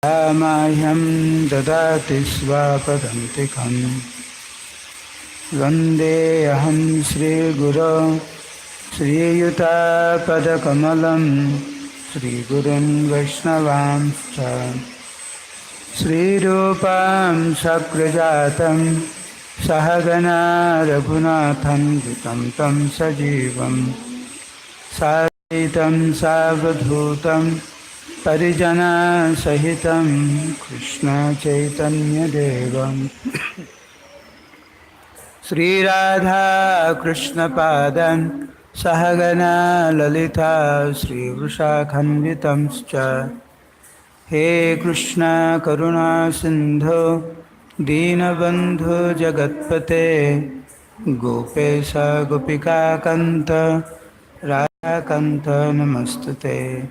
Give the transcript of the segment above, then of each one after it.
Mahyam dadati svapadantikam Vandeham Shri Guru Shri Yuta Padakamalam Shri Gurun Vaishnavanscha Shri Rupam Sakrajatam Sahagana Raghunatham Vitam Tam Sajivam Saitam Savadhutam Parijana Sahitam Krishna Chaitanya Devam Shri Radha Krishna Padam Sahagana Lalita Shri Vrushakhanvitam Scha He Krishna Karuna Sindhu Deenabandhu Jagatpate Gopesa Gopika Kanta Radha Kanta Namastate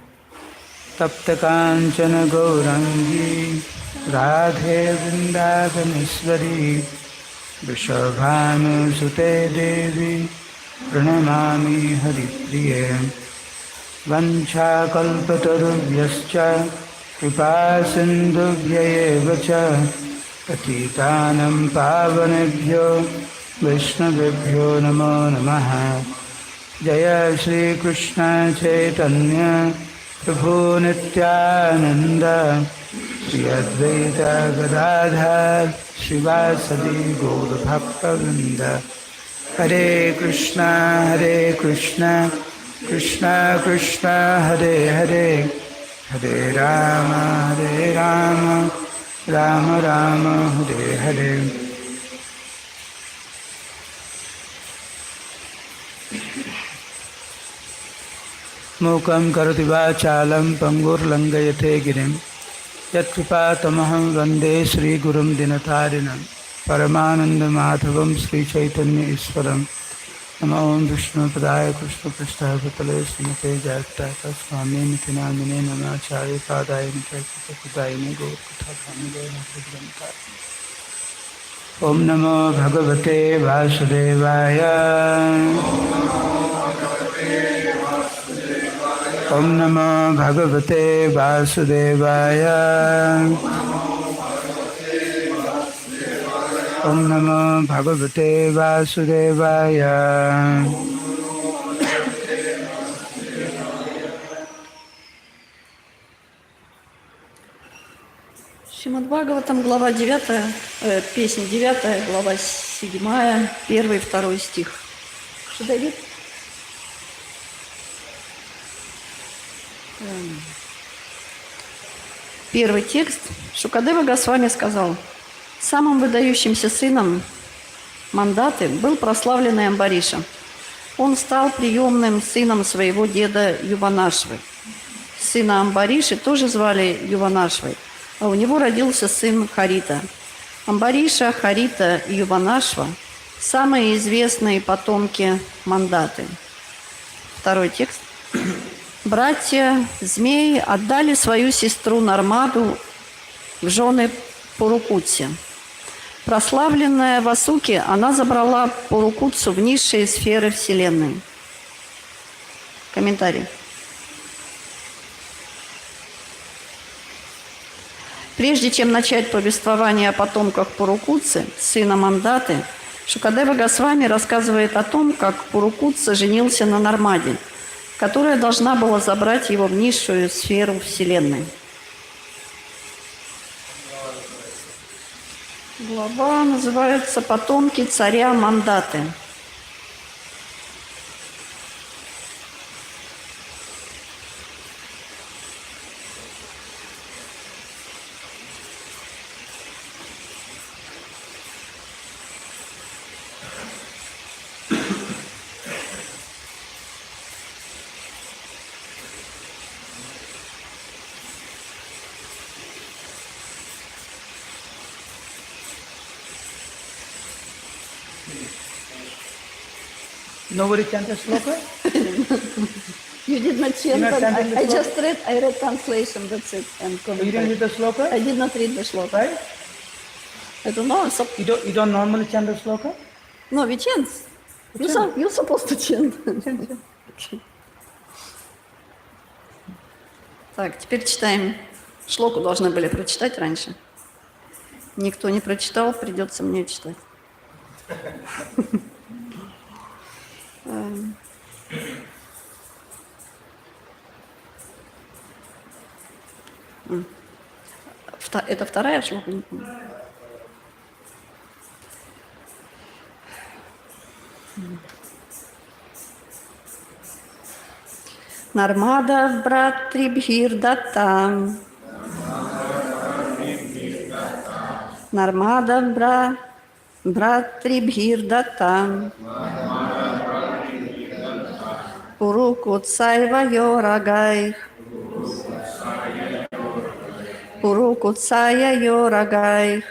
Tapta Kanchana Gaurangi Radhe Vrindavaneshwari Vrishabhanu Sute Devi Pranamami Haripriye Vancha Kalpatarubhyascha Kripa Sindhubhya cha Patitanam Pavanebhyo Vaishnavebhyo Namo Namaha Jaya Shri Krishna Chaitanya Prabhu Nityananda Shri Advaita Gadadhar Shivasadi Gaura Bhakta-vrinda Hare Krishna Krishna Krishna Hare Hare Hare Rama Rama Rama Hare Hare Mukam karoti vachalam pangur langayate girim Yatkripatamaham vande Shri Gurum Dinatarinam Paramananda Madhavam Shri Chaitanya Iswaram Nama Om Vishnu Padaya Krishna Pristha Bhatale Srimate Jayataka Swami Niti Namine Namacharya Padaya Nikayata Kudayini Gaur Katha Kamile Nati Om Namo Bhagavate Vasudevaya Om Namo Bhagavate Vasudevaya Om Namo Bhagavate Vasudevaya Шримад Бхагаватам, глава 9, песня 9, глава 7, 1 и 2 стих. Что, Давид? Первый текст. Шукадева Госвами сказал: самым выдающимся сыном Мандаты был прославленный Амбариша. Он стал приемным сыном своего деда Юванашвы. Сына Амбариши тоже звали Юванашвой, а у него родился сын Харита. Амбариша, Харита и Юванашва – самые известные потомки Мандаты. Второй текст. Братья змеи отдали свою сестру Нармаду в жены Пурукутсе. Прославленная Васуки, она забрала Пурукутсу в низшие сферы Вселенной. Комментарий. Прежде чем начать повествование о потомках Пурукутсы, сына Мандаты, Шукадева Госвами рассказывает о том, как Пурукутса женился на Нармаде, которая должна была забрать его в низшую сферу Вселенной. Глава называется «Потомки царя Мандаты». Nobody chant the sloka? You did not chant, but I just read, I read translation, that's it. And You didn't read the sloka? I did not read the sloka. Right? I don't know. So, You don't normally chant the sloka? no, we chant. You're supposed to chant. Okay. Так, теперь читаем Шлоку должны были прочитать раньше. Никто не прочитал, придется мне читать. Это вторая шлока? Не помню. Нармада братрибхирдатам. Нармада братрибхирдатам. Пурукутсайва йорагайх. Пурукутсая йорагайх.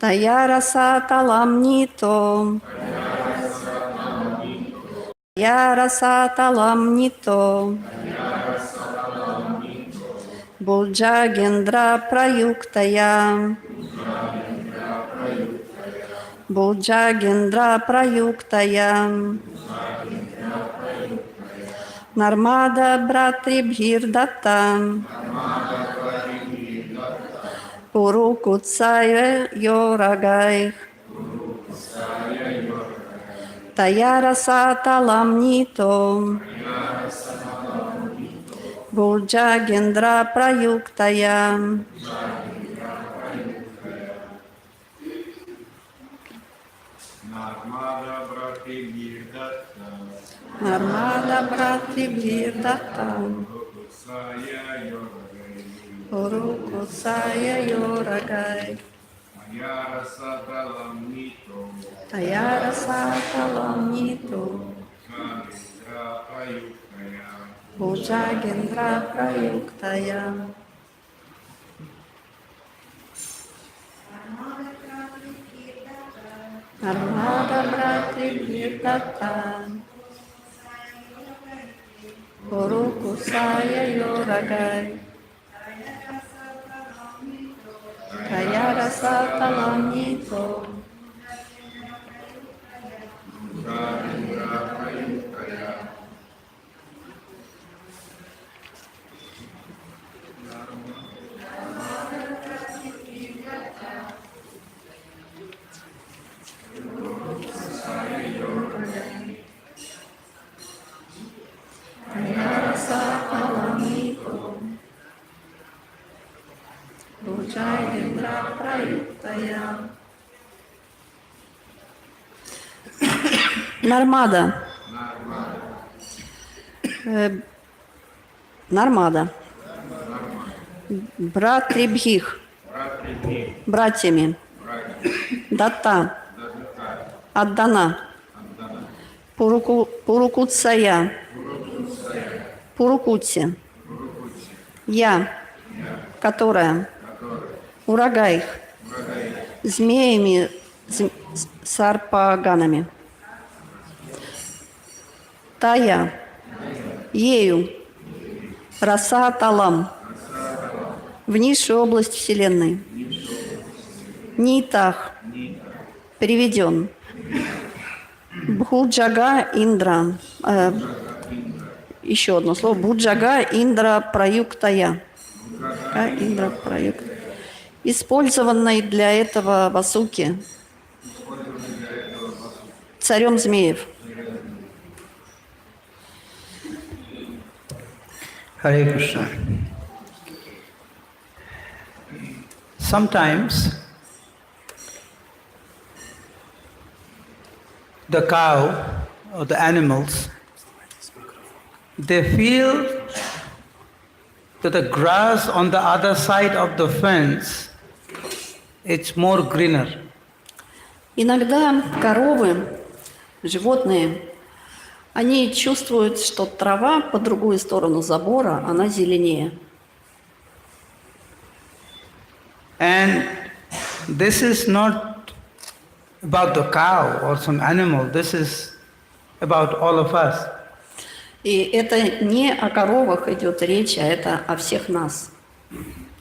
Таяраса таламнито. Таяраса таламнито. Буджагендра праюктая. Буджагендра праюктая. Нармада братрибхирдата. Пурукутсая йорагайх. Таяраса таламнито. Буджагендра праюктая. Нармада братрибхирдата. Пурукутсая йорагайх. Таяраса таламнито. Буджагендра праюктая. Нармада братрибхирдата. Пурукутсая йорагайх. Таяраса таламнито. Таяраса таламнито. Буджагендра праюктая. Нармада. Нармада. Братрибхих. Братьями. Дата. Отдана. Пурукутсая. Пурукутси. Я. Которая. Урагайх. Змеями, сарпаганами. Тая. Ею. Раса талам. В низшую область Вселенной. Нитах. Переведен. Бхуджага Индра. Еще одно слово. Бхуджага Индра Праюктая. Индра Праюктая. Использованный для этого Васуки. Царем змеев. Hare Krishna. Sometimes the cow or the animals, they feel that the grass on the other side of the fence, it's more greener. Иногда коровы, животные, они чувствуют, что трава по другую сторону забора, она зеленее. And this is not about the cow or some animal, this is about all of us. И это не о коровах идет речь, а это о всех нас.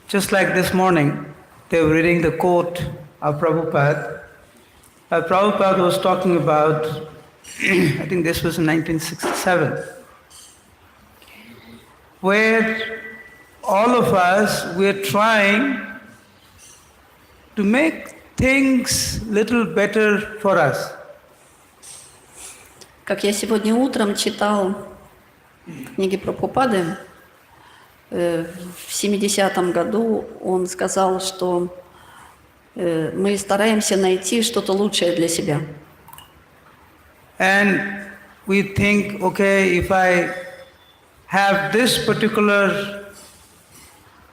Just like this morning, they were reading the quote of Prabhupada. Prabhupada was talking about, I think this was in 1967, where all of us, we're trying to make things little better for us. Как я сегодня утром читал книги Прабхупады, в 70-м году он сказал, что мы стараемся найти что-то лучшее для себя. And we think, okay, if I have this particular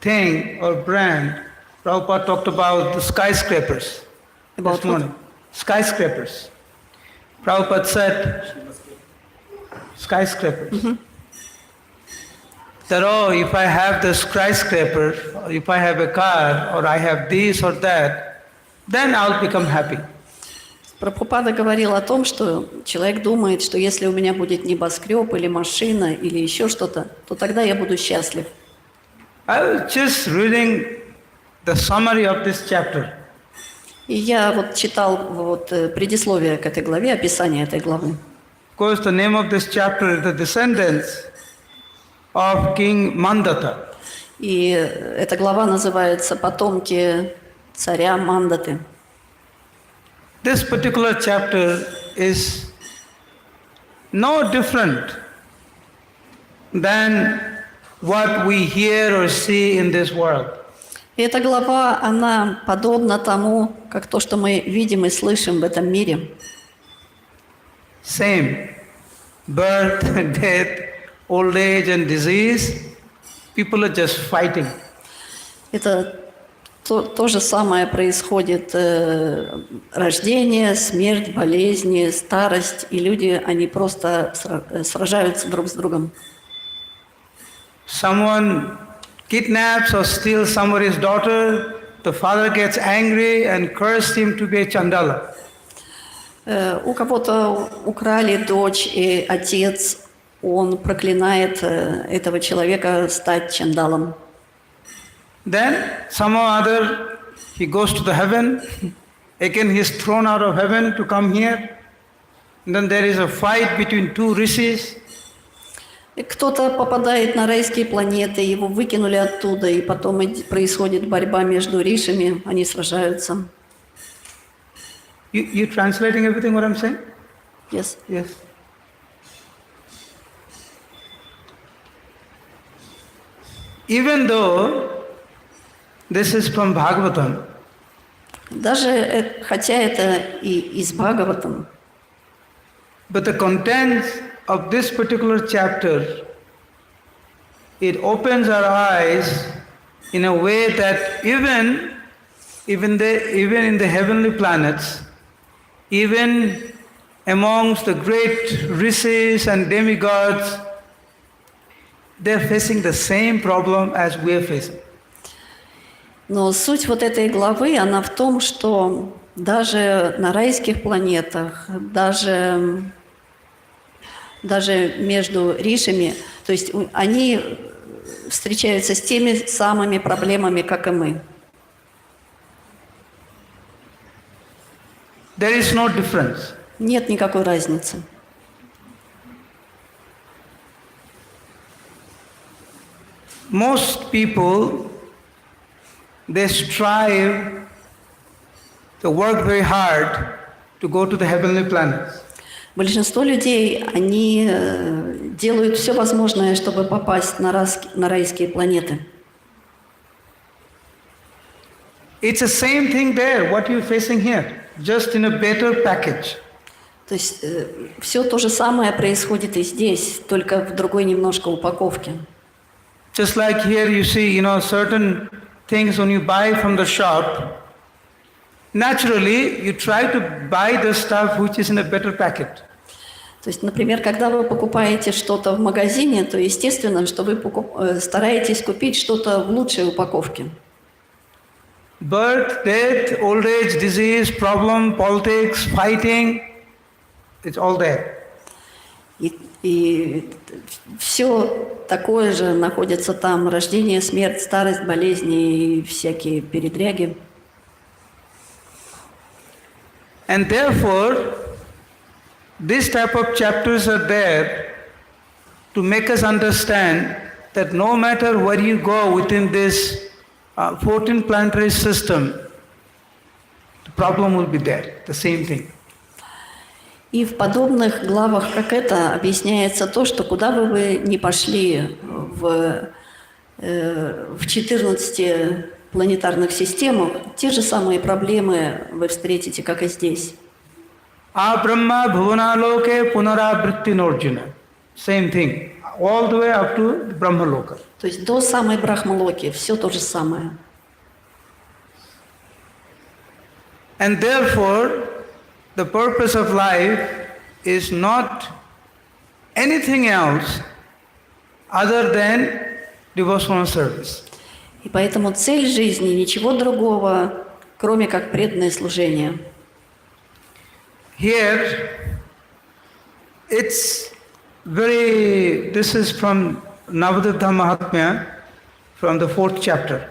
thing or brand, Prabhupada talked about the skyscrapers About this morning. Skyscrapers. Prabhupada said, skyscrapers. That, oh, if I have the skyscraper, or if I have a car, or I have this or that, then I'll become happy. Прабхупада говорил о том, что человек думает, что если у меня будет небоскреб или машина или еще что-то, то тогда я буду счастлив. I was just reading the summary of this chapter. И я вот читал предисловие к этой главе, описание этой главы. Of course, the name of this chapter is the descendants of King Mandata. И эта глава называется «Потомки царя Мандаты». This particular chapter is no different than what we hear or see in this world. И эта глава, она подобна тому, как то, что мы видим и слышим в этом мире. Same. Birth, death, old age and disease. People are just fighting. Это то же самое происходит. Рождение, смерть, болезни, старость. И люди, они просто сражаются друг с другом. Someone kidnaps or steals somebody's daughter, the father gets angry and curses him to be a chandala. У кого-то украли дочь, и отец, он проклинает этого человека стать чандалом. Then somehow or other he goes to the heaven. Again he is thrown out of heaven to come here. And then there is a fight between two rishis. Кто-то попадает на райские планеты, его выкинули оттуда, и потом происходит борьба между ришами, они сражаются. You translating everything what I'm saying? Yes. Yes. Even though this is from Bhagavatam, Даже хотя это и из Бхагаватам, but the contents of this particular chapter, it opens our eyes in a way that even in the heavenly planets, even amongst the great rishis and demigods, they're facing the same problem as we're facing. но суть вот этой главы, она в том, что даже на райских планетах, даже между ришами, то есть они встречаются с теми самыми проблемами, как и мы. There is no difference. Нет никакой разницы. Most people, they strive to work very hard to go to the heavenly planets. Большинство людей, они делают все возможное, чтобы попасть на райские планеты. It's the same thing there, what you're facing here, just in a better package. То есть все то же самое происходит и здесь, только в другой немножко упаковке. Just like here you see, certain things when you buy from the shop, naturally you try to buy the stuff which is in a better packet. То есть, например, когда вы покупаете что-то в магазине, то естественно, что вы стараетесь купить что-то в лучшей упаковке. Birth, death, old age, disease, problem, politics, fighting, it's all there. И все такое же находится там: рождение, смерть, старость, болезни и всякие передряги. And therefore, these type of chapters are there to make us understand that no matter where you go within this 14 planetary system, the problem will be there, the same thing. И в подобных главах, как это, объясняется то, что куда бы вы ни пошли в 14 планетарных системах, те же самые проблемы вы встретите, как и здесь. А Брахма Bhuvanaloke Punarabritti Norjuna. Same thing. All the way up to the Brahmaloka. То есть до самой Брахмалоки все то же самое. And therefore, the purpose of life is not anything else other than devotional service. И поэтому цель жизни ничего другого, кроме как преданное служение. Here, this is from Navadvip Mahatmya, from the 4th chapter.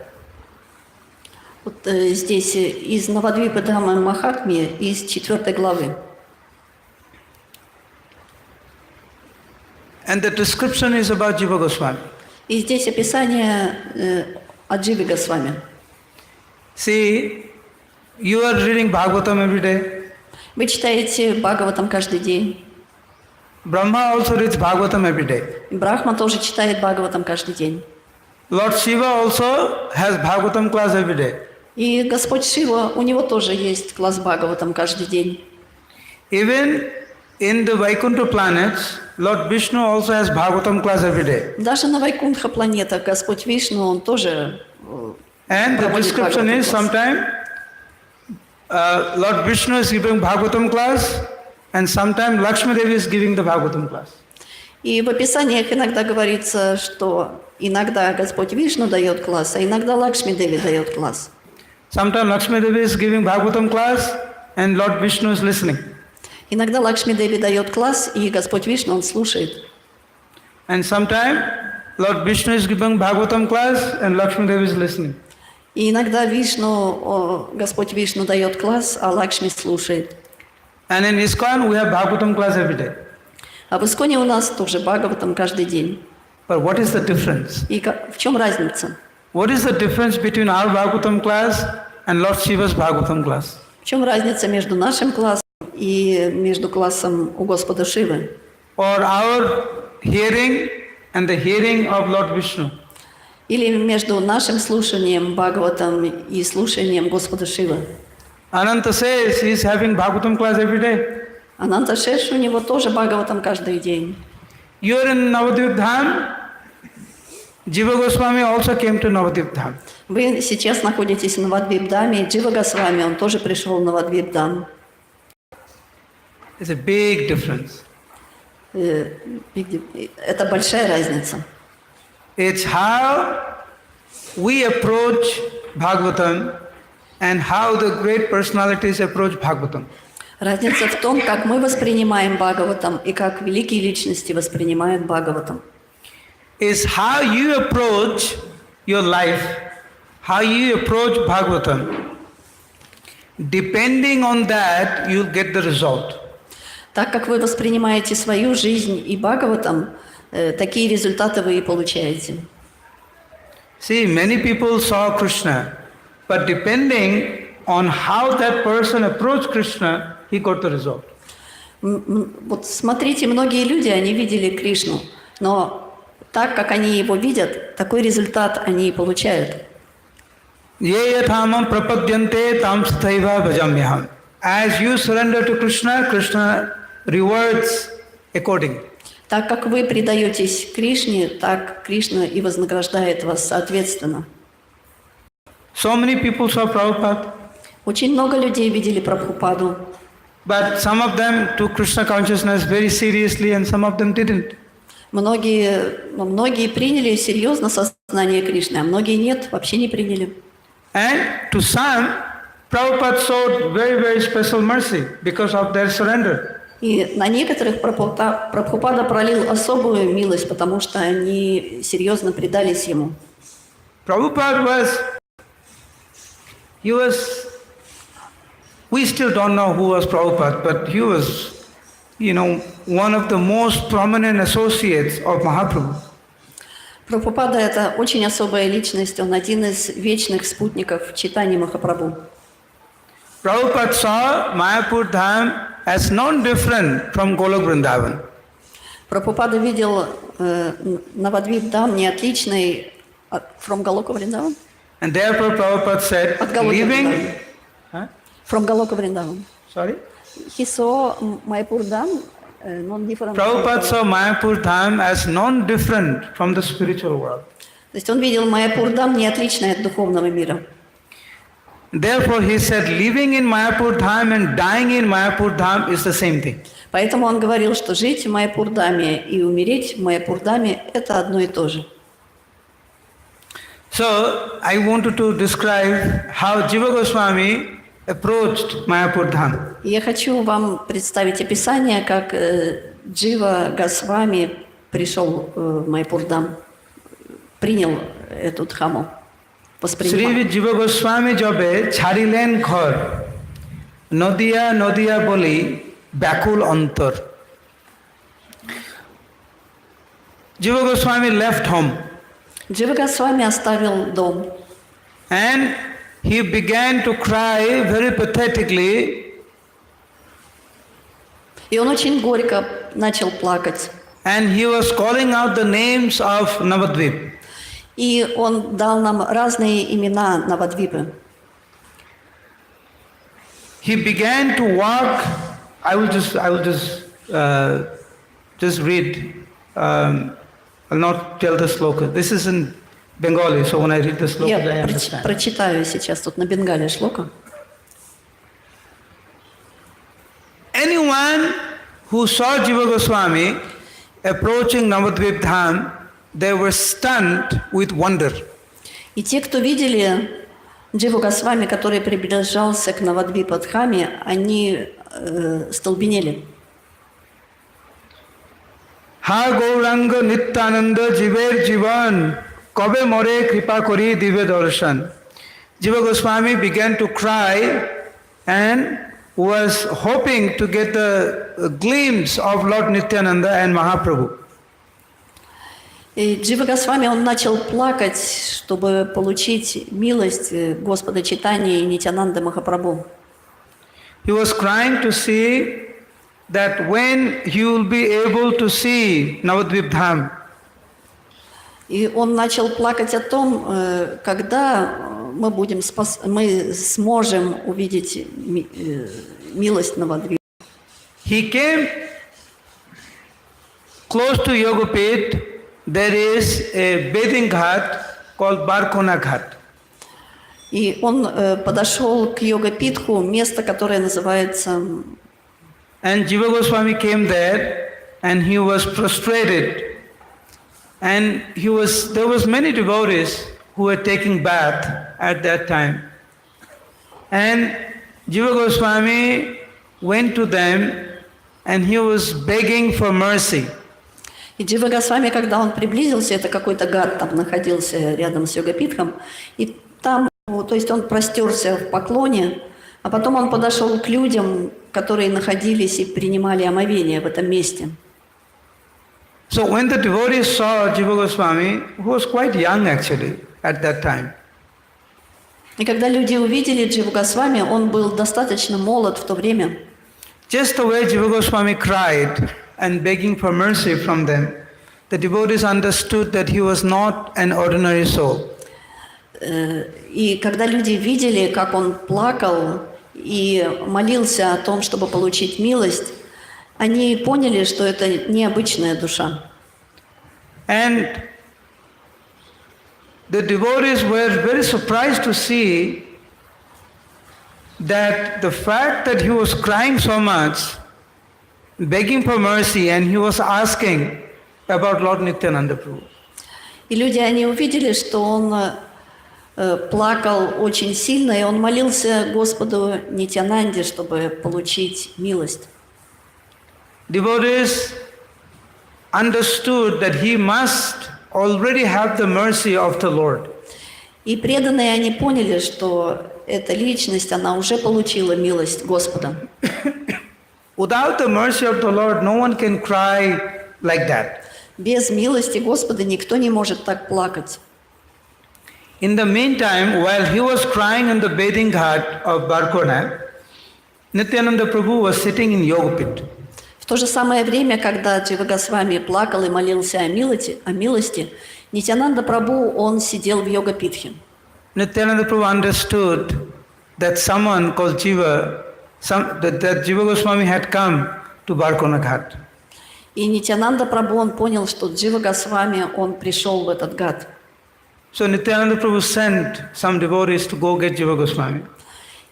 Вот здесь из Навадвипа Дхамма Махатмьи, из 4 главы. And the description is about Jiva Goswami. И здесь описание о Дживе Госвами. See, you are reading Bhagavatam every day. Вы читаете Бхагаватам каждый день. Brahma also reads Bhagavatam every day. Брахма тоже читает Бхагаватам каждый день. Lord Shiva also has Bhagavatam class every day. И Господь Шива, у него тоже есть класс Бхагаватам каждый день. Even in the Vaikuntha planets, Lord Vishnu also has Bhagavatam class every day. Даже на Вайкунтха планетах Господь Вишну, он тоже And the description is sometime Lord Vishnu is giving Bhagavatam class and sometime Lakshmi Devi is giving the Bhagavatam class. И в описаниях иногда говорится, что иногда Господь Вишну дает класс, а иногда Лакшми Деви дает класс. Sometimes Lakshmi Devi is giving Bhagavatam class and Lord Vishnu is listening. Иногда Лакшми Деви дает класс, и Господь Вишну, он слушает. And sometime Lord Vishnu is giving Bhagavatam class and Lakshmi Devi is listening. И иногда Господь Вишну дает класс, а Лакшми слушает. And in ISKCON we have Bhagavatam class every day. А в Исконе у нас тоже Бхагаватам каждый день. But what is the difference? И в чем разница? What is the difference between our Bhagavatam class and Lord Shiva's Bhagavatam class? В чем разница между нашим классом и между классом у Господа Шивы? Or our hearing and the hearing of Lord Vishnu? Или между нашим слушанием Бхагаватам и слушанием Господа Шивы? Ananta says he is having Bhagavatam class every day. Ананта Шеш, у него тоже Бхагаватам каждый день. You are in Navadvip Dham. Jiva Goswami also came to Navadvip Dham. Вы сейчас находитесь в Навадвип-Даме, и Джива Госвами, он тоже пришел в Навадвип-Дам. It's a big difference. Это большая разница. It's how we approach Bhagavatam and how the great personalities approach Bhagavatam. Разница в том, как мы воспринимаем Бхагаватам и как великие личности воспринимают Бхагаватам. Is how you approach your life, how you approach Bhagavatam. Depending on that, you'll get the result. Так как вы воспринимаете свою жизнь и Бхагаватам, такие результаты вы и получаете. See, many people saw Krishna, but depending on how that person approached Krishna, he got the result. Вот смотрите, многие люди, они видели Кришну, но так как они его видят, такой результат они и получают. Ye yathamam prapadyante tam sathaiva bhajamyaham. As you surrender to Krishna, Krishna rewards accordingly. Так как вы предаетесь Кришне, так Кришна и вознаграждает вас соответственно. So many people saw Prabhupada, Очень много людей видели Прабхупаду, but some of them took Krishna consciousness very seriously and some of them didn't. многие приняли серьезно сознание Кришны, а многие нет, вообще не приняли. And to some, Prabhupada showed very, very special mercy because of their surrender. И на некоторых Прабхупада пролил особую милость, потому что они серьезно предались ему. Prabhupada we still don't know who was Prabhupada, but he was, one of the most prominent associates of Mahaprabhu. Прабхупада – это очень особая личность, он один из вечных спутников читания Махапрабху. Prabhupada saw Mayapur Dham as non-different from Golok Vrindavan. Прабхупада видел Навадвип Dham не отличный from Goloka Vrindavan. And therefore Prabhupada said, От Галока leaving... Вриндаvan. Huh? From Goloka Vrindavan. Sorry? He saw Mayapur Dham non-different. Prabhupada saw Mayapur Dham as non-different from the spiritual world. То есть он видел Майяпур Dham не отличный от духовного мира. Therefore he said, living in Mayapur Dham and dying in Mayapur Dham is the same thing. Поэтому он говорил, что жить в Майяпур Dhame и умереть в Майяпур Dhame – это одно и то же. So I wanted to describe how Jiva Goswami approached Mayapur Dham. И я хочу вам представить описание, как Джива Госвами пришел в Майяпур Dham, принял эту дхаму, воспринимал. Shri Jiva Goswami jobe charilen khor nodiya nodiya boli bakul antar. Jiva Goswami left home Джива Госвами оставил дом, and he began to cry very pathetically, и он очень горько начал плакать. and he was calling out the names of Navadvip. И он дал нам разные имена Навадвипы. He began to walk. I will just read. I'll not tell the sloka. This is in Bengali, so when I read the sloka, Я I understand. прочитаю сейчас тут на бенгале шлока. Anyone who saw Jiva Goswami approaching Navadvip Dham, they were stunned with wonder. И те, кто видели Дживу Госвами, который приближался к Навадвипа Дхаме, они столбенели. Ha Gauranga Nityananda Jiver Jivan Kobe More Kripa Kori Dive Darshan. Jiva Goswami began to cry and was hoping to get a glimpse of Lord Nityananda and Mahaprabhu. И Джива Госвами, он начал плакать, чтобы получить милость Господа Чайтаньи и Нитянанды Махапрабху. He was crying to see that when he will be able to see Navadvip Dham. И он начал плакать о том, когда мы сможем увидеть милость Навадвипа. He came close to Yogapet. There is a bathing ghat called Barkona Ghat. И он подошел к йога-питху, место, которое называется... And Jiva Goswami came there and he was prostrated. And there was many devotees who were taking bath at that time. And Jiva Goswami went to them and he was begging for mercy. И Джива Госвами, когда он приблизился, это какой-то гад там находился рядом с йога-питхом, и там, то есть он простерся в поклоне, а потом он подошел к людям, которые находились и принимали омовение в этом месте. So when the devotees saw Jiva Goswami, who was quite young actually at that time, и когда люди увидели Дживу Госвами, он был достаточно молод в то время. just the way Jiva Goswami cried and begging for mercy from them, the devotees understood that he was not an ordinary soul. И когда люди видели, как он плакал и молился о том, чтобы получить милость, они поняли, что это необычная душа. And the devotees were very surprised to see that the fact that he was crying so much, begging for mercy, and he was asking about Lord Nityananda Prabhu. И люди, они увидели, что он плакал очень сильно, и он молился Господу Нитянанде, чтобы получить милость. Devotees understood that he must already have the mercy of the Lord. И преданные, они поняли, что эта личность, она уже получила милость Господа. Without the mercy of the Lord, no one can cry like that. Без милости Господа никто не может так плакать. In the meantime, while he was crying in the bathing ghat of Barkona, Nityananda Prabhu was sitting in Yoga Pit. В то же самое время, когда Джива Госвами плакал и молился о милости, Нитянанда Прабху, он сидел в йога-питхе. Nityananda Prabhu understood that someone called Jiva, that Jiva Goswami had come to Barkona Ghat. И Нитянанда Прабху, он понял, что Джива Госвами, он пришел в этот гат. So Nityananda Prabhu sent some devotees to go get Jiva Goswami.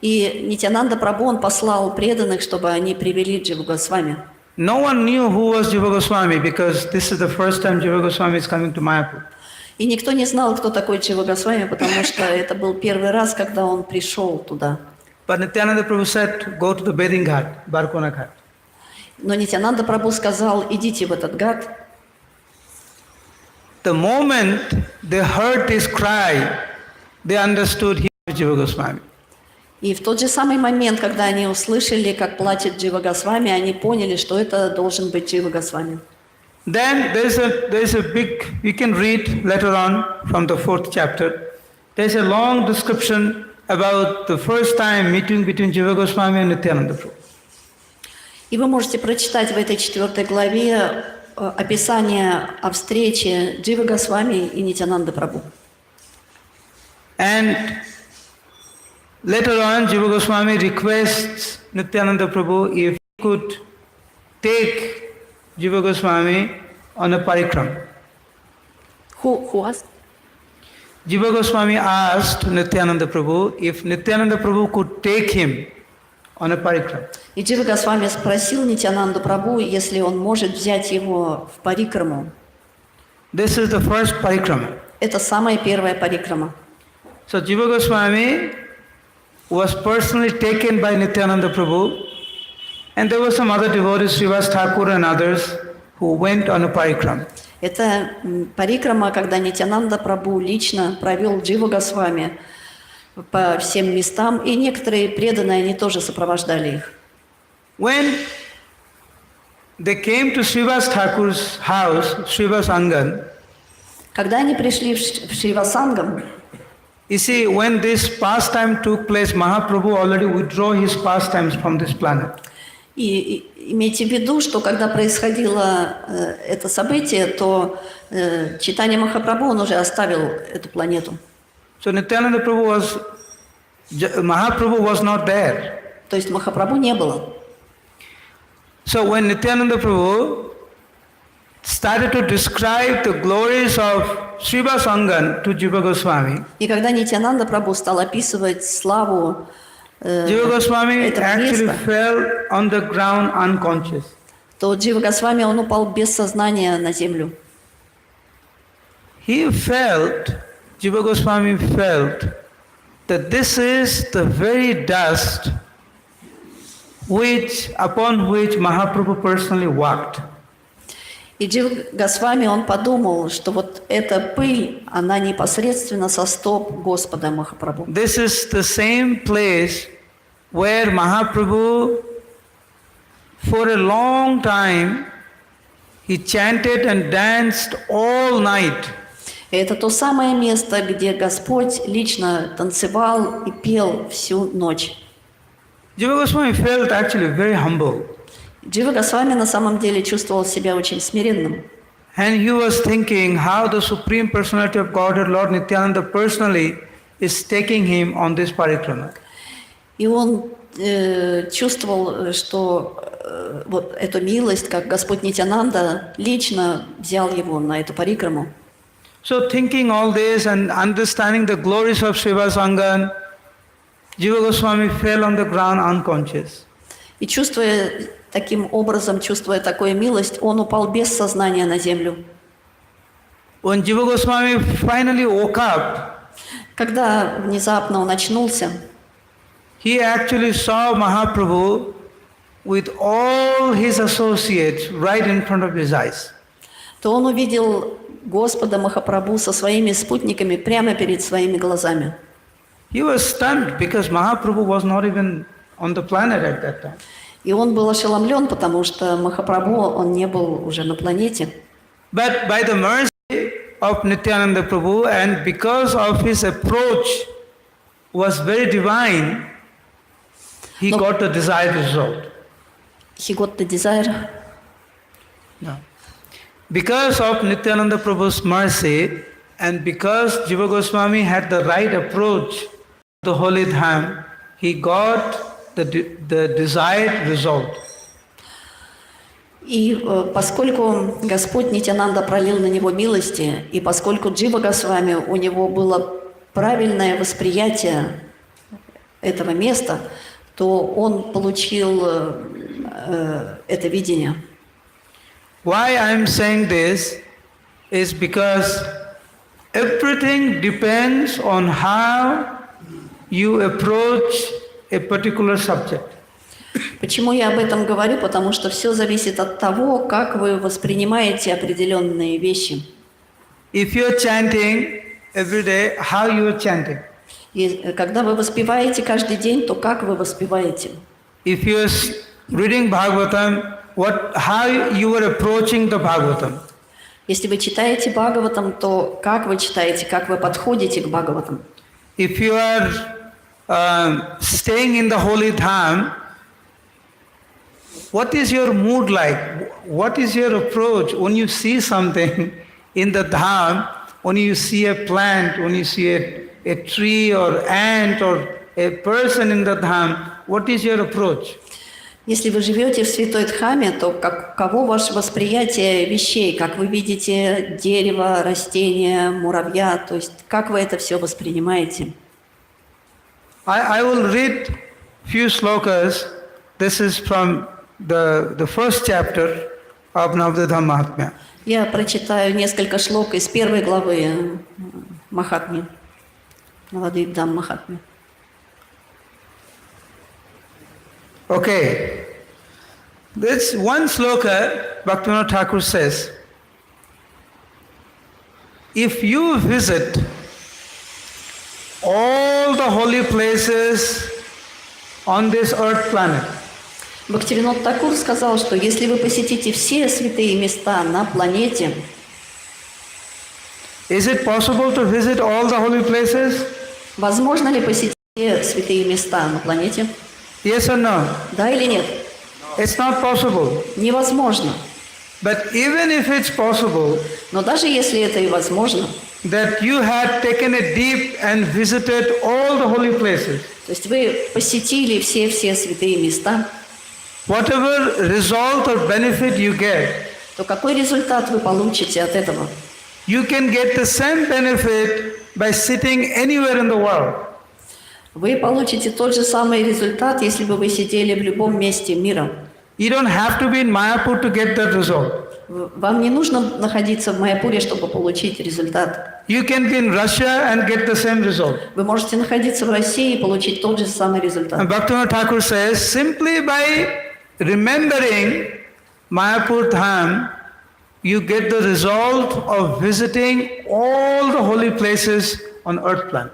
И Нитянанда Прабху, он послал преданных, чтобы они привели Дживу Госвами. No one knew who was Jiva Goswami because this is the first time Jiva Goswami is coming to Mayapur. И никто не знал, кто такой Джива Госвами, потому что это был первый раз, когда он пришел туда. But Nityananda Prabhu said, go to the bathing ghat, Barkona Ghat. Но Нитянанда Прабху сказал, идите в этот гат. The moment they heard his cry, they understood he was Jiva Goswami. И в тот же самый момент, когда они услышали, как плачет Джива Госвами, они поняли, что это должен быть Джива Госвами. Then there's a big, you can read later on from the 4th chapter, there's a long description about the first time meeting between Jiva Goswami and Nityananda Prabhu. И вы можете прочитать в этой 4 главе описание о встрече Дживы Госвами и Нитянанды Прабху. And later on, Jiva Goswami requests Nityananda Prabhu if he could take Jiva Goswami on a parikram. Who asked? Jiva Goswami asked Nityananda Prabhu if Nityananda Prabhu could take him on a parikram. И Джива Госвами спросил Нитянанду Прабху, если он может взять его в парикраму. This is the first parikrama. Это самая первая парикрама. So Jiva Goswami was personally taken by Nityananda Prabhu, and there were some other devotees, Srivas Thakur and others, who went on a parikram. Это парикрама, когда Нитянанда Прабху лично провел Дживу Госвами по всем местам, и некоторые преданные, они тоже сопровождали их. When they came to Srivas Thakur's house, Srivas Angan, Когда они пришли в Шривасангам, you see, when this pastime took place, Mahaprabhu already withdrew his pastimes from this planet. и имейте в виду, что когда происходило это событие, то Чайтанья Махапрабху, он уже оставил эту планету. So Nityananda Prabhu Mahaprabhu was not there. То есть Махапрабху не было. So when Nityananda Prabhu started to describe the glories of Srivas Angan to Jiva Goswami, И когда Нитянанда Прабху стал описывать славу Jiva Goswami этого actually места, fell on the ground unconscious. то Джива Госвами, он упал без сознания на землю. Jiva Goswami felt that this is the very dust upon which Mahaprabhu personally walked. И Джива Госвами, он подумал, что вот эта пыль, она непосредственно со стоп Господа Махапрабху. This is the same place where Mahaprabhu, for a long time, he chanted and danced all night. И это то самое место, где Господь лично танцевал и пел всю ночь. Jiva Goswami felt actually very humble. Джива Госвами на самом деле чувствовал себя очень смиренным. And he was thinking how the Supreme Personality of Godhead, Lord Nityananda personally, is taking him on this parikrama. И он чувствовал, что вот эту милость, как Господь Нитянанда лично взял его на эту парикраму. So thinking all this and understanding the glories of Srivas Angan, Jiva Goswami fell on the ground unconscious. И чувствуя таким образом, чувствуя такую милость, он упал без сознания на землю. When Jiva Goswami finally woke up, Когда внезапно он очнулся, he actually saw Mahaprabhu with all his associates right in front of his eyes. то он увидел Господа Махапрабху со своими спутниками прямо перед своими глазами. He was stunned because Mahaprabhu was not even on the planet at that time. И он был ошеломлен, потому что Махапрабху, он не был уже на планете. But by the mercy of Nityananda Prabhu and because of his approach was very divine, he got the desired result. He got the desire. No. Because of Nityananda Prabhu's mercy and because Jiva Goswami had the right approach to the holy Dham, he got the desired result. И поскольку Господь Нитянанда пролил на него милости, и поскольку Джива Госвами у него было правильное восприятие этого места, то он получил это видение. Why I am saying this is because everything depends on how you approach a particular subject. Почему я об этом говорю? Потому что все зависит от того, как вы воспринимаете определенные вещи. If you are chanting every day, how you are chanting? И когда вы воспеваете каждый день, то как вы воспеваете? If you are reading Bhagavatam, how you are approaching the Bhagavatam? Если вы читаете Бхагаватам, то как вы читаете, как вы подходите к Бхагаватам? If you are staying in the holy Dham, what is your mood like? What is your approach when you see something in the Dham, when you see a plant, when you see a tree or ant or a person in the Dham, what is your approach? Если вы живете в Святой Дхаме, то каково ваше восприятие вещей? Как вы видите дерево, растения, муравья? То есть как вы это все воспринимаете? I will read few slokas. This is from the first chapter of Navadha Mahatmya. Я прочитаю несколько шлок из первой главы Махатмы, Навадха Dham Махатмы. Okay. This one sloka, Bhaktivinoda Thakur says, if you visit all the holy places on this earth planet, Бхактивинод Такур сказал, что если вы посетите все святые места на планете, is it possible to visit all the holy places? возможно ли посетить все святые места на планете? Yes or no? Да или нет? It's not possible. Невозможно. But even if it's possible, Но даже если это и возможно, that you had taken a deep and visited all the holy places, то есть вы посетили все святые места, whatever result or benefit you get, то какой результат вы получите от этого? you can get the same benefit by sitting anywhere in the world. Вы получите тот же самый результат, если бы вы сидели в любом месте мира. You don't have to be in Mayapur to get that result. Вам не нужно находиться в Майяпуре, чтобы получить результат. You can be in Russia and get the same result. Вы можете находиться в России и получить тот же самый результат. And Bhaktivinoda Thakur says, simply by remembering Mayapur Dham, you get the result of visiting all the holy places on earth planet.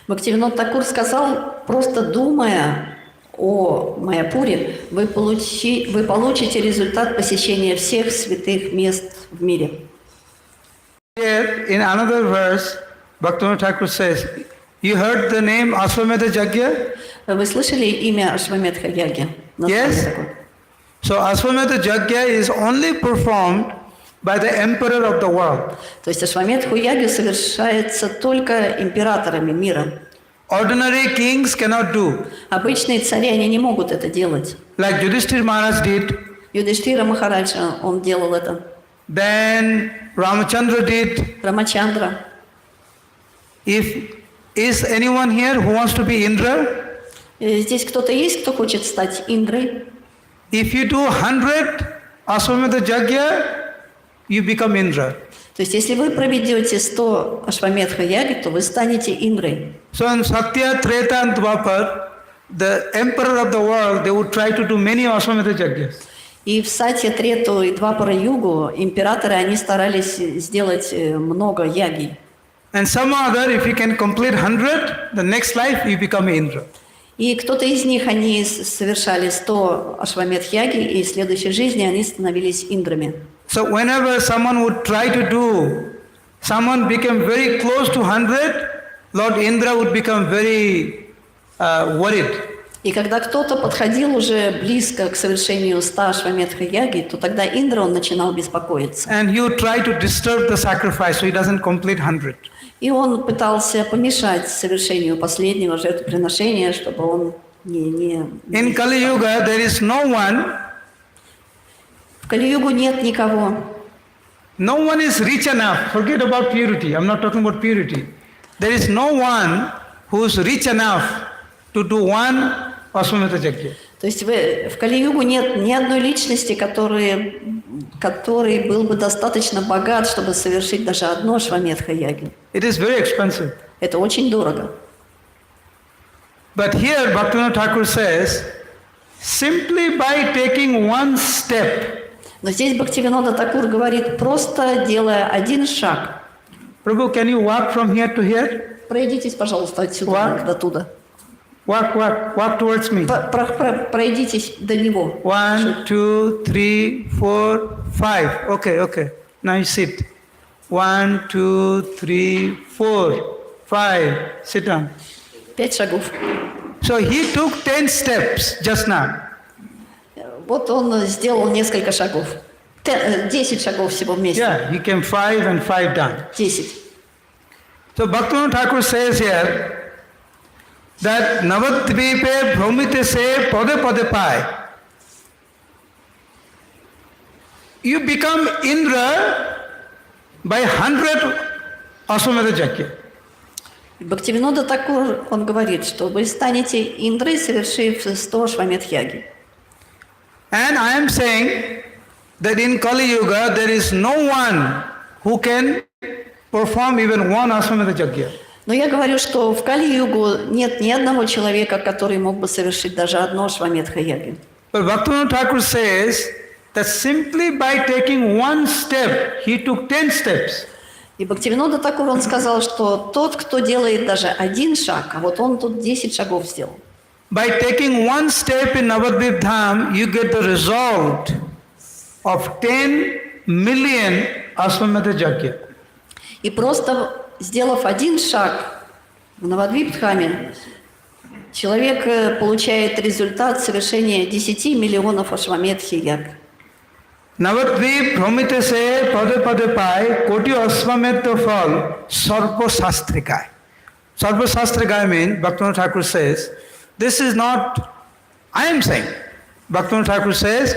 Бхактивинод Такур сказал, просто думая о Майяпуре, вы получите результат посещения всех святых мест в мире. In another verse, Bhaktivinoda Thakur says, you heard the name Ashwamedha Yajna? Вы слышали имя Ашваметха Яги? Yes. So Ashwamedha Yajna is only performed by the emperor of the world. То есть Ашваметху Яги совершается только императорами мира. Ordinary kings cannot do. Обычные цари, они не могут это делать. Like Yudhishthir Maharaj did. Юдиштхира Махараджа, он делал это. Then Ramachandra did. Рамачандра. Is anyone here who wants to be Indra? Здесь кто-то есть, кто хочет стать Индрой? If you do 100 Ashwamedha Yajna, you become Indra. То есть, если вы проведете 100 Ашваметха Яги, то вы станете Индрой. So in Satya, Treta and Dwapar, the emperor of the world, they would try to do many Ashwamedha Yajnas. И в Сатья, Трету и Двапара Югу императоры, они старались сделать много яги. And some other, if you can complete 100, the next life you become Indra. И кто-то из них, они совершали 100 Ашваметх Яги, и в следующей жизни они становились Индрами. So whenever someone would try to do, someone became very close to 100, Lord Indra would become very worried. И когда кто-то подходил уже близко к совершению 100 Ашваметха-яги, то тогда Индра, он начинал беспокоиться. And he would try to disturb the sacrifice so he doesn't complete 100. И он пытался помешать совершению последнего жертвоприношения, чтобы он не... In Kali Yuga, there is no one. В Кали-югу нет никого. No one is rich enough. Forget about purity. I'm not talking about purity. There is no one who is rich enough to do one Ashwamedha Yajna. То есть в Кали-югу нет ни одной личности, который был бы достаточно богат, чтобы совершить даже одно Ашваметха-яги. It is very expensive. Это очень дорого. But here Bhaktivinoda Thakur says, simply by taking one step. Но здесь Бхактивинода Такур говорит, просто делая один шаг. Prabhu, can you walk from here to here? Пройдитесь, пожалуйста, отсюда до туда. Walk towards me. Пройдитесь до него. 1, 2, 3, 4, 5. Okay. Now you sit. 1, 2, 3, 4, 5. Sit down. 5 шагов. So he took 10 steps just now. Вот он сделал несколько шагов. 10 шагов всего вместе. Yeah, he came 5 and 5 down. 10. So Bhaktivinoda Thakur says here that Navadvipe Bhramite se pade pade pai. You become Indra by 100 Ashwamedha Yajna. Бхактивинода Такур, он говорит, что вы станете Индрой, совершив 100 Ашваметх-яги. And I am saying that in Kali Yuga there is no one who can perform even one Ashwamedha Yajna. Но я говорю, что в Кали-югу нет ни одного человека, который мог бы совершить даже одно Ашваметха-яги. But Bhaktivinoda Thakur says that simply by taking one step, he took 10 steps. И Бхактивинода Такур, он сказал, что тот, кто делает даже один шаг, а вот он тут 10 шагов сделал. By taking one step in Navadvip Dham, you get the result of 10 million Ashwamedha Yajna. И просто сделав один шаг в Навадвипдхаме, человек получает результат совершения 10 миллионов Ашваметхи-яг. Navadvip Bhramite se pade pade pai koti Ashwamedha phal sarva shastrikaya. Sarva shastrikaya means, Bhaktivinoda Thakur says, this is not, I am saying, Bhaktivinoda Thakur says,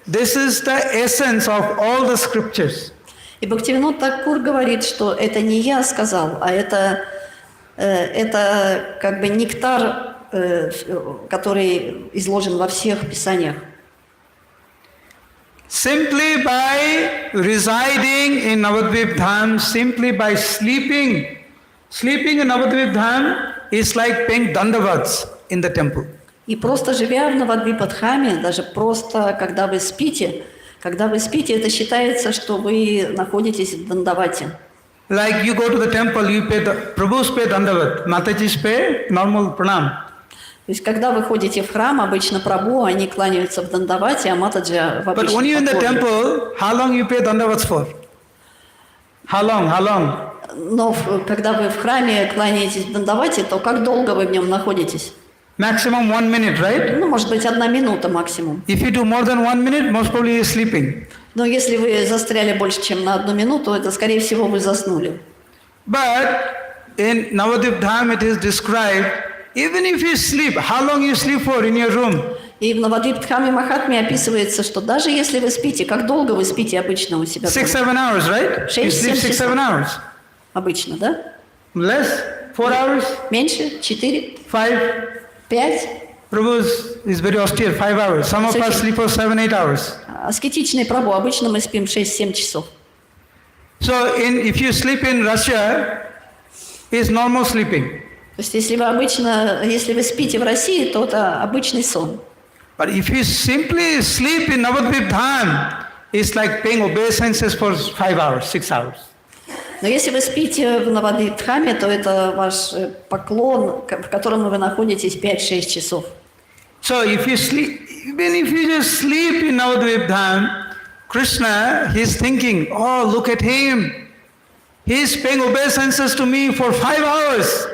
this is the essence of all the scriptures. И Бхактивинод Такур говорит, что это не я сказал, а это как бы нектар, который изложен во всех писаниях. Simply by residing in Navadvip Dham, simply by sleeping in Navadvip Dham is like paying dandavats in the temple. И просто живя в Навадвипадхаме, даже просто когда вы спите, это считается, что вы находитесь в дандавате. Like you go to the temple, you pay the prabhus pay dandavat, Mataji's pay normal pranam. То есть, когда вы ходите в храм, обычно прабху, они кланяются в дандавате, а матаджа в обычном But when you're in the покое. temple, how long you pay dandavats for? How long? Но когда вы в храме кланяетесь в дандавате, то как долго вы в нем находитесь? Maximum 1 minute, right? Ну, может быть, 1 минута максимум. If you do more than 1 minute, most probably you're sleeping. Но если вы застряли больше, чем на 1 минуту, это, скорее всего, вы заснули. But in Navadvip Dham it is described, even if you sleep, how long you sleep for in your room? И в Навадвипадхаме Махатме описывается, что даже если вы спите, как долго вы спите обычно у себя? 6-7 hours, right? You sleep 6-7 hours. Обычно, да? Less? 4 hours? Меньше? 4? 5? 5? Prabhu is very austere, 5 hours. Some of us sleep for 7-8 hours. Аскетичный прабху, обычно мы спим 6-7 часов. So if you sleep in Russia, it's normal sleeping. То есть если вы спите в России, то это обычный сон. But if you simply sleep in Navadvip Dham, it's like paying obeisances for 5 hours, 6 hours. Но если вы спите в Навадвипадхаме, то это ваш поклон, в котором вы находитесь 5-6 часов. So if you sleep, even if you just sleep in Navadvip Dham, Krishna, he's thinking, oh, look at him. He's paying obeisances to me for 5 hours.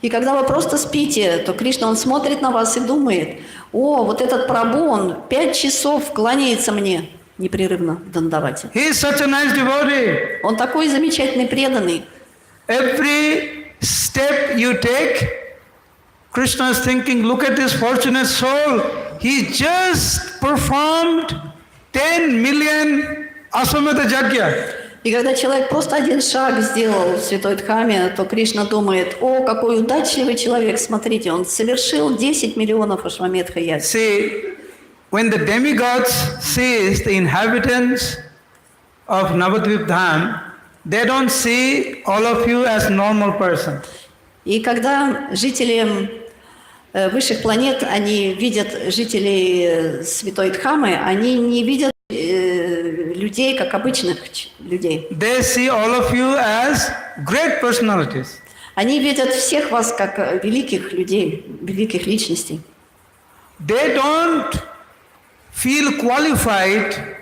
И когда вы просто спите, то Кришна, он смотрит на вас и думает, о, вот этот прабху, он 5 часов кланяется мне непрерывно в Дандавате. He is such a nice devotee. Он такой замечательный преданный. Every step you take, Krishna is thinking, look at this fortunate soul. He just performed 10 million Aswamedha Yajna. И когда человек просто один шаг сделал в Святой Дхаме, то Кришна думает, о, какой удачливый человек, смотрите, он совершил 10 миллионов Ашвамедха Ягья. See, when the demigods sees the inhabitants of Navadvip Dham, they don't see all of you as normal person. И когда жители высших планет, они видят жителей Святой Дхамы, они не видят людей как обычных людей. They see all of you as great personalities. Они видят всех вас как великих людей, великих личностей. They don't feel qualified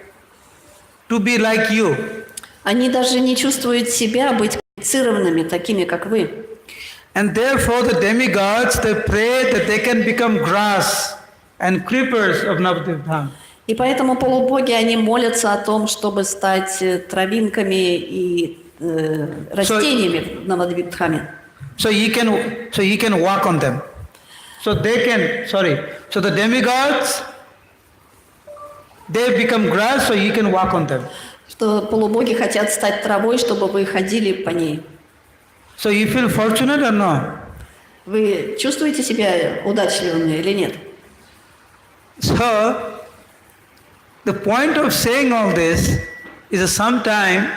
to be like you. Они даже не чувствуют себя быть квалифицированными, такими как вы. And therefore the demigods, they pray that they can become grass and creepers of Navadvip Dham. И поэтому полубоги, они молятся о том, чтобы стать травинками и растениями в Навадвипдхаме. So he can walk on them. So the demigods, they become grass, so he can walk on them. Что полубоги хотят стать травой, чтобы вы ходили по ней. So you feel fortunate or no? Вы чувствуете себя удачливыми или нет? So the point of saying all this is that sometimes,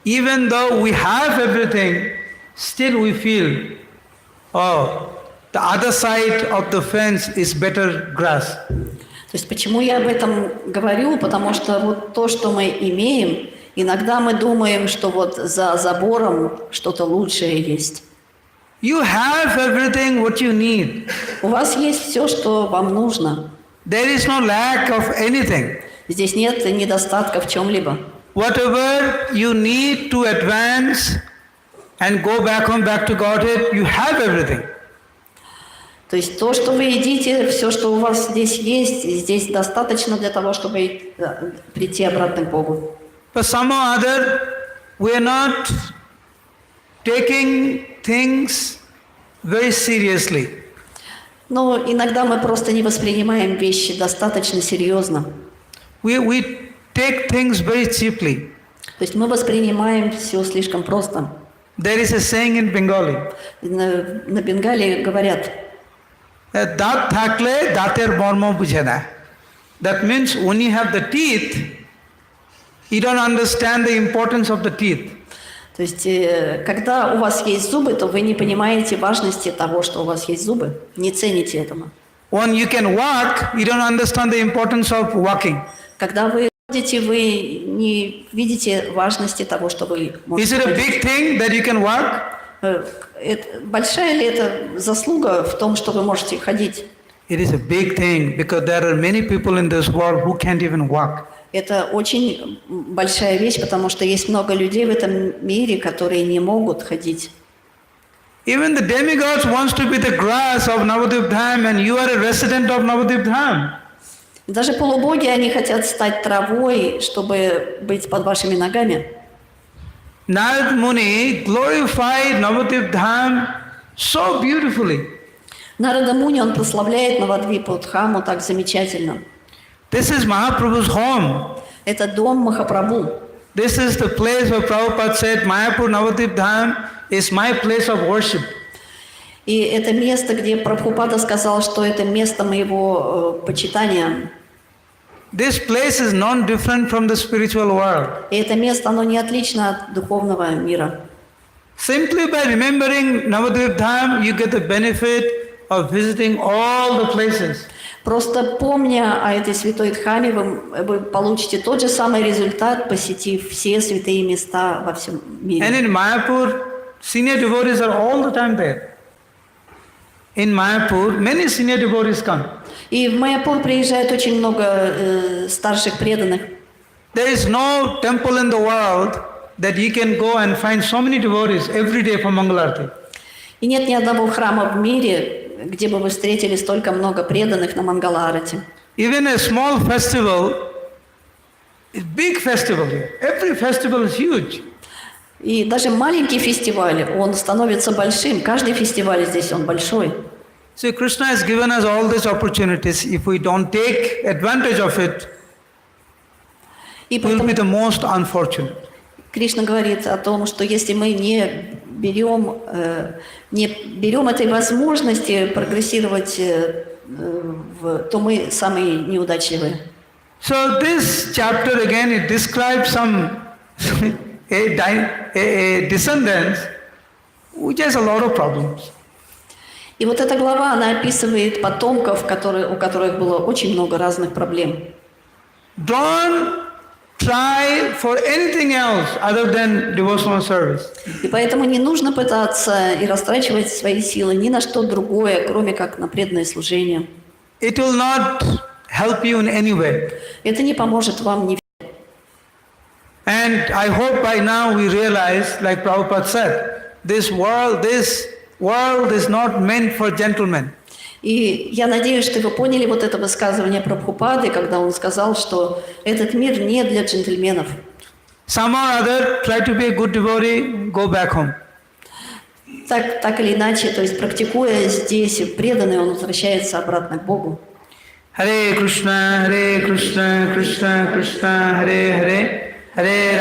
even though we have everything, still we feel, oh, the other side of the fence is better grass. То есть почему я об этом говорю? Потому что вот то, что мы имеем, иногда мы думаем, что вот за забором что-то лучшее есть. You have everything what you need. У вас есть все, что вам нужно. There is no lack of anything. Здесь нет недостатка в чем-либо. Whatever you need to advance and go back home, back to Godhead, you have everything. То есть то, что вы едите, все, что у вас здесь есть, здесь достаточно для того, чтобы прийти обратно к Богу. But somehow or other, we are not taking things very seriously. Но иногда мы просто не воспринимаем вещи достаточно серьезно. We take things very cheaply. То есть мы воспринимаем все слишком просто. There is a saying in Bengali. На Бенгалии говорят, দাঁত থাকলে দাঁতের মর্ম বুঝে না. That means when you have the teeth, you don't understand the importance of the teeth. То есть, когда у вас есть зубы, то вы не понимаете важности того, что у вас есть зубы, не цените этого. When you can walk, you don't understand the importance of walking. Когда вы ходите, вы не видите важности того, что вы можете Is it a ходить. big thing that you can walk? Большая ли это заслуга в том, что вы можете ходить? It is a big thing because there are many people in this world who can't even walk. Это очень большая вещь, потому что есть много людей в этом мире, которые не могут ходить. Even the demigods wants to be the grass of Navadvip Dham and you are a resident of Navadvip Dham. Даже полубоги, они хотят стать травой, чтобы быть под вашими ногами. Narad Muni glorified Navadvip Dham so beautifully. Нарада Муни, он прославляет Навадвипу Дхаму так замечательно. This is Mahaprabhu's home. Это дом Махапрабху. This is the place where Prabhupada said, Mayapur Navadvip Dham is my place of worship. И это место, где Прабхупада сказал, что это место моего почитания. This place is non-different from the spiritual world. И это место, оно не отлично от духовного мира. Simply by remembering Navadvip Dham, you get the benefit of visiting all the places. Просто помня о этой святой Дхаме, вы получите тот же самый результат, посетив все святые места во всем мире. And in Mayapur, senior devotees are all the time there. In Mayapur, many senior devotees come. И в Майяпур приезжает очень много старших преданных. There is no temple in the world that you can go and find so many devotees every day for Mangalarti. И нет ни одного храма в мире, где бы вы встретили столько много преданных на Мангаларати. Even a small festival is big festival here. Every festival is huge. И даже маленький фестиваль, он становится большим. Каждый фестиваль здесь, он большой. So Krishna has given us all these opportunities. If we don't take advantage of it, И we will поэтому be the most unfortunate. Кришна говорит о том, что если мы не берем этой возможности прогрессировать, то мы самые неудачливые. So this chapter again, it describes some a descendants which has a lot of problems. И вот эта глава, она описывает потомков, у которых было очень много разных проблем. Don't try for anything else other than devotional service. И поэтому не нужно пытаться и растрачивать свои силы ни на что другое, кроме как на преданное служение. It will not help you in any way. Это не поможет вам ни в чем. And I hope by now we realize, like Prabhupada said, this world is not meant for gentlemen. И я надеюсь, что вы поняли вот это высказывание Прабхупады, когда он сказал, что этот мир не для джентльменов. Somehow or other, try to be a good devotee, go back home. Так или иначе, то есть практикуя здесь, преданный, он возвращается обратно к Богу. Hare Krishna, Krishna Krishna, Hare Hare, Hare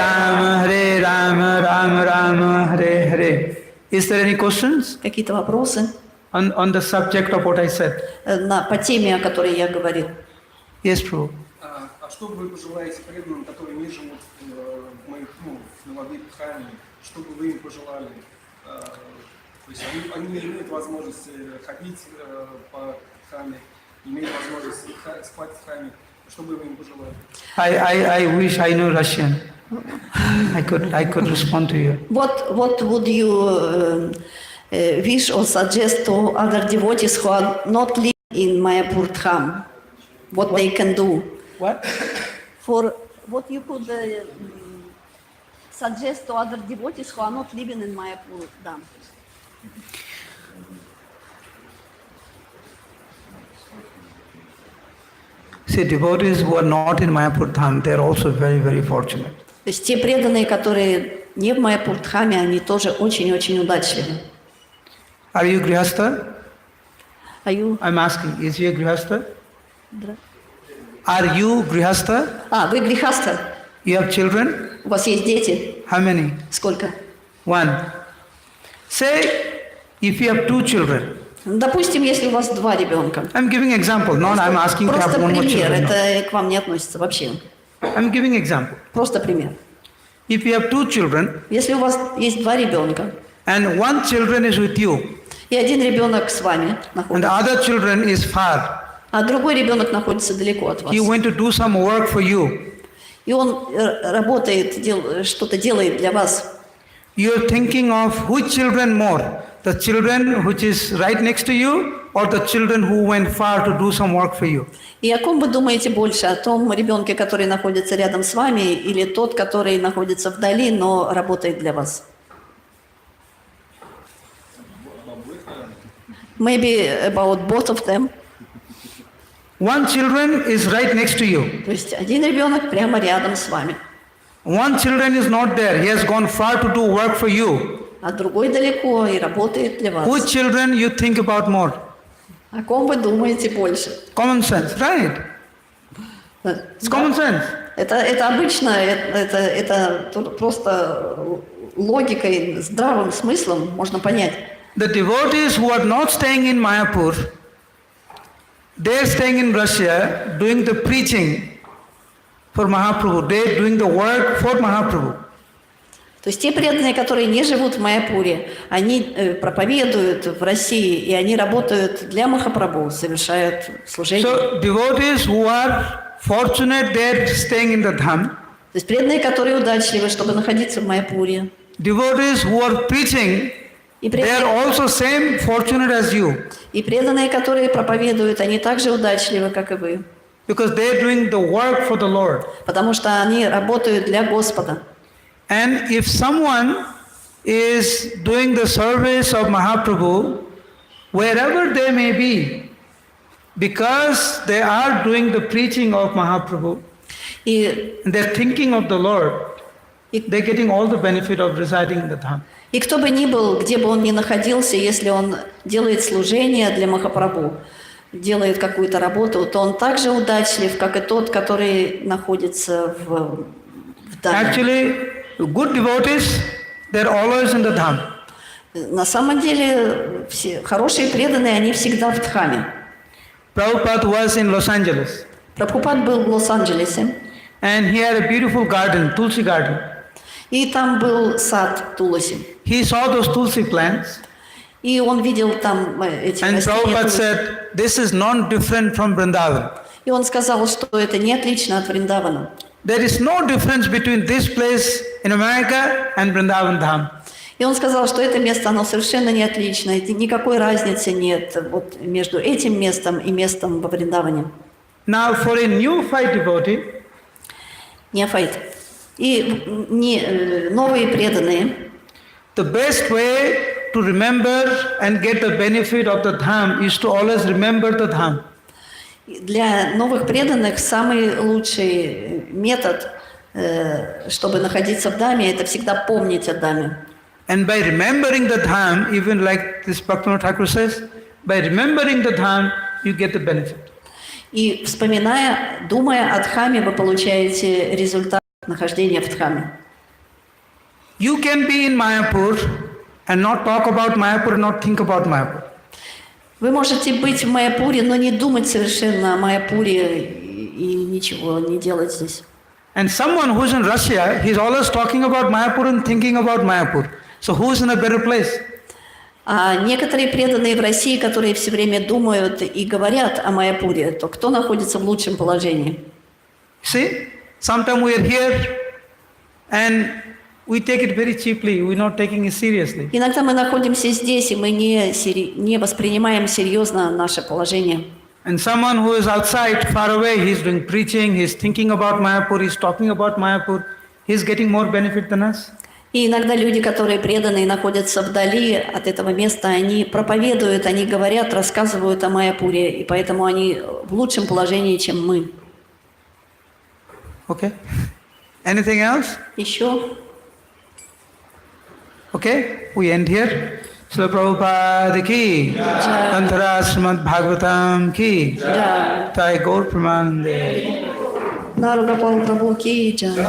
Rama, Rama Rama, Hare Hare. Is there any questions Какие-то вопросы on the subject of what I said? по теме, о которой я говорил? Yes, Prabhu. А что вы пожелаете преданным, которые не живут в моих, в Навадвипадхаме, что бы вы им пожелали? То есть они не имеют возможности ходить по храме, имеют возможность спать в храме. Что бы вы им пожелали? I wish I knew Russian. I could respond to you. What would you wish or suggest to other devotees who are not living in Mayapur Dham? What they can do? What? For what you could suggest to other devotees who are not living in Mayapur Dham? See, devotees who are not in Mayapur Dham, they are also very, very fortunate. То есть те преданные, которые не в Майяпур Дхаме, они тоже очень-очень удачливы. Are you Grihastha? I'm asking, is he a Grihastha? Are you Grihastha? вы грехаста? You have children? У вас есть дети? How many? Сколько? One. Say, if you have two children. Допустим, если у вас 2 ребенка. I'm giving example. Not I'm asking you to have Просто one more пример, children. это к вам не относится вообще. I'm giving example. Просто пример. If you have two children, Если у вас есть 2 ребенка, and one children is with you, и один ребенок с вами and the находится, other children is far, а другой ребенок находится далеко от вас, he went to do some work for you. и он работает, что-то делает для вас, You're thinking of which children more, the children which is right next to you, or the children who went far to do some work for you. И о ком вы думаете больше? О том ребенке, который находится рядом с вами, или тот, который находится вдали, но работает для вас? Maybe about both of them. One children is right next to you. То есть один ребенок прямо рядом с вами, One children is not there. He has gone far to do work for you. а другой далеко и работает для вас. Which children you think about more? О ком вы думаете больше? Common sense, right? It's common sense. Это обычно, это просто логикой, здравым смыслом можно понять. The devotees who are not staying in Mayapur, they are staying in Russia doing the preaching for Mahaprabhu. They are doing the work for Mahaprabhu. То есть те преданные, которые не живут в Майяпуре, они проповедуют в России, и они работают для Махапрабху, совершают служение. So devotees who are fortunate, they are staying in the Dham. То есть преданные, которые удачливы, чтобы находиться в Майяпуре. Devotees who are preaching, they are also same fortunate as you. И преданные, которые проповедуют, они также удачливы, как и вы. because they're doing the work for the Lord. потому что они работают для Господа. And if someone is doing the service of Mahaprabhu, wherever they may be, because they are doing the preaching of Mahaprabhu, И, and they're thinking of the Lord, they're getting all the benefit of residing in the Dham. и кто бы ни был, где бы он ни находился, если он делает служение для Махапрабху, делает какую-то работу, то он так же удачлив, как и тот, который находится в Dham. Actually, good devotees, they're always in the Dham. На самом деле, все хорошие преданные, они всегда в Дхаме. Prabhupada was in Los Angeles, Прабхупад был в Лос-Анджелесе, and he had a beautiful garden, Tulsi garden. и там был сад Туласи. He saw those Tulsi plants, И он видел там эти and растения Prabhupada Туласи. said, this is non-different from Vrindavan. И он сказал, что это не отлично от Вриндавана. There is no difference between this place in America and Vrindavan Dham. И он сказал, что это место, оно совершенно не отлично, и никакой разницы нет вот между этим местом и местом во Вриндаване. Now, for a neophyte devotee, Неофайт. И новые преданные, the best way to remember and get the benefit of the Dham is to always remember the Dham. для новых преданных самый лучший метод, чтобы находиться в Даме, это всегда помнить о Даме. And by remembering the Dham, even like this Bhaktivinoda Thakur says, by remembering the Dham, you get the benefit. И вспоминая, думая о Дхаме, вы получаете результат нахождения в Дхаме. You can be in Mayapur and not talk about Mayapur and not think about Mayapur. Вы можете быть в Майяпуре, но не думать совершенно о Майяпуре и ничего не делать здесь. And someone who's in Russia, he's always talking about Mayapur and thinking about Mayapur. So who's in a better place? А некоторые преданные в России, которые все время думают и говорят о Майяпуре, то кто находится в лучшем положении? See, sometimes we are here and we take it very cheaply. We're not taking it seriously. Иногда мы находимся здесь, и мы не воспринимаем серьезно наше положение. And someone who is outside, far away, he's doing preaching, he's thinking about Mayapur, he's talking about Mayapur, he's getting more benefit than us. И иногда люди, которые преданные, находятся вдали от этого места, они проповедуют, они говорят, рассказывают о Майяпуре, и поэтому они в лучшем положении, чем мы. Okay? Anything else? Еще? Okay? We end here. Srila Prabhupada ki, Antara Shrimad Bhagavatam ki, Да. Thai Gaur Pramanande. Нару Гопал, прабху ки джай.